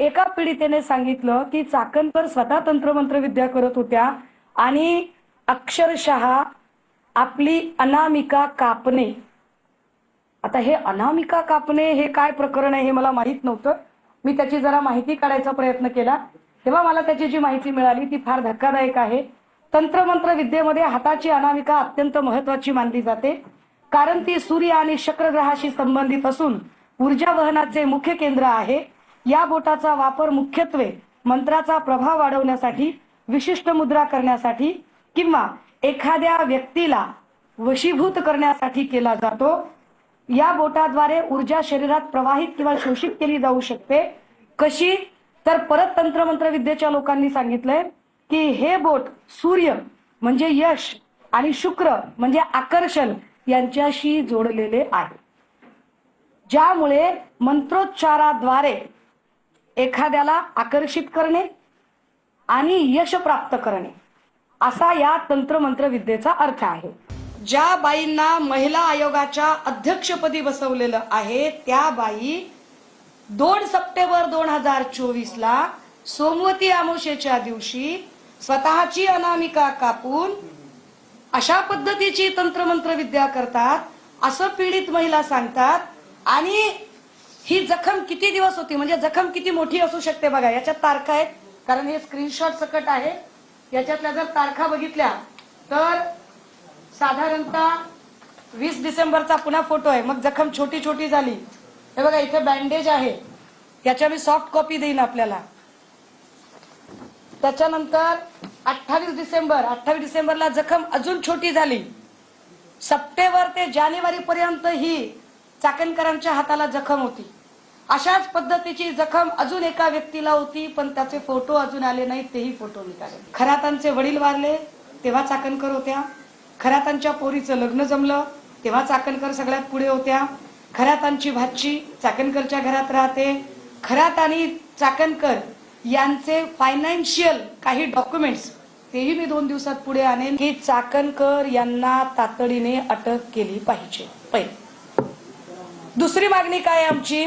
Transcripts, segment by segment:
एका पीडितेने सांगितलं की चाकणकर स्वतः तंत्रमंत्र विद्या करत होत्या आणि अक्षरशः आपली अनामिका कापणे। आता हे अनामिका कापणे हे काय प्रकरण आहे हे मला माहित नव्हतं। मी त्याची जरा माहिती काढायचा प्रयत्न केला तेव्हा मला त्याची जी माहिती मिळाली ती फार धक्कादायक आहे। तंत्रमंत्र विद्येमध्ये हाताची अनामिका अत्यंत महत्त्वाची मानली जाते, कारण ती सूर्य आणि शुक्र ग्रहाशी संबंधित असून ऊर्जा वहनाचे मुख्य केंद्र आहे। या बोटाचा वापर मुख्यत्वे मंत्राचा प्रभाव वाढवण्यासाठी, विशिष्ट मुद्रा करण्यासाठी किंवा एखाद्या व्यक्तीला वशीभूत करण्यासाठी केला जातो। या बोटाद्वारे ऊर्जा शरीरात प्रवाहित किंवा शोषित केली जाऊ शकते। कशी तर परत तंत्रमंत्र विद्येच्या लोकांनी सांगितलंय की हे बोट सूर्य म्हणजे यश आणि शुक्र म्हणजे आकर्षण यांच्याशी जोडलेले आहे, ज्यामुळे मंत्रोच्चाराद्वारे एखाद्याला आकर्षित करणे आणि यश प्राप्त करणे असा या तंत्रमंत्र विद्येचा अर्थ आहे। ज्या बाईंना महिला आयोगाच्या अध्यक्षपदी बसवलेलं आहे त्या बाई 2 सप्टेंबर 2024 ला सोमवती अमावस्येच्या दिवशी स्वतःची अनामिका कापून अशा पद्धतीची तंत्रमंत्र विद्या करतात असं पीडित महिला सांगतात। आणि ही जखम किती दिवस होती म्हणजे जखम किती मोठी असू शकते बघा, याच्यात तारखा आहेत, कारण हे स्क्रीनशॉट सकट आहे। याच्यातल्या जर तारखा बघितल्या तर साधारणतः 20 डिसेंबरचा पुन्हा फोटो आहे, मग जखम छोटी छोटी झाली। हे बघा इथे बँडेज आहे, याच्या मी सॉफ्ट कॉपी देईन आपल्याला। त्याच्यानंतर 28 डिसेंबरला जखम अजून छोटी झाली। सप्टेंबर ते जानेवारी पर्यंत ही चाकणकरांच्या हाताला जखम होती। अशाच पद्धतीची जखम अजून एका व्यक्तीला होती, पण त्याचे फोटो अजून आले नाहीत, तेही फोटो निघाले। खरातांचे वडील वारले तेव्हा चाकणकर होत्या, खरातांच्या पोरीचं लग्न जमलं तेव्हा चाकणकर सगळ्यात पुढे होत्या, खरातांची भाची चाकणकरच्या घरात राहते। खरात आणि चाकणकर यांचे फायनान्शियल काही डॉक्युमेंट्स तेही मी 2 दिवसात पुढे आणेन की चाकणकर यांना तातडीने अटक केली पाहिजे। पहिली दुसरी मागणी काय आमची,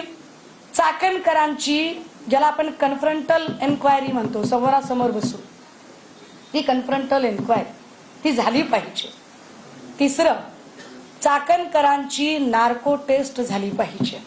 चाकणकरांची ज्याला आपण कन्फ्रंटल एन्क्वायरी म्हणतो, समोरासमोर बसून ती कन्फ्रंटल एन्क्वायरी ती झाली पाहिजे। तिसरं, चाकणकरांची नार्को टेस्ट झाली पाहिजे।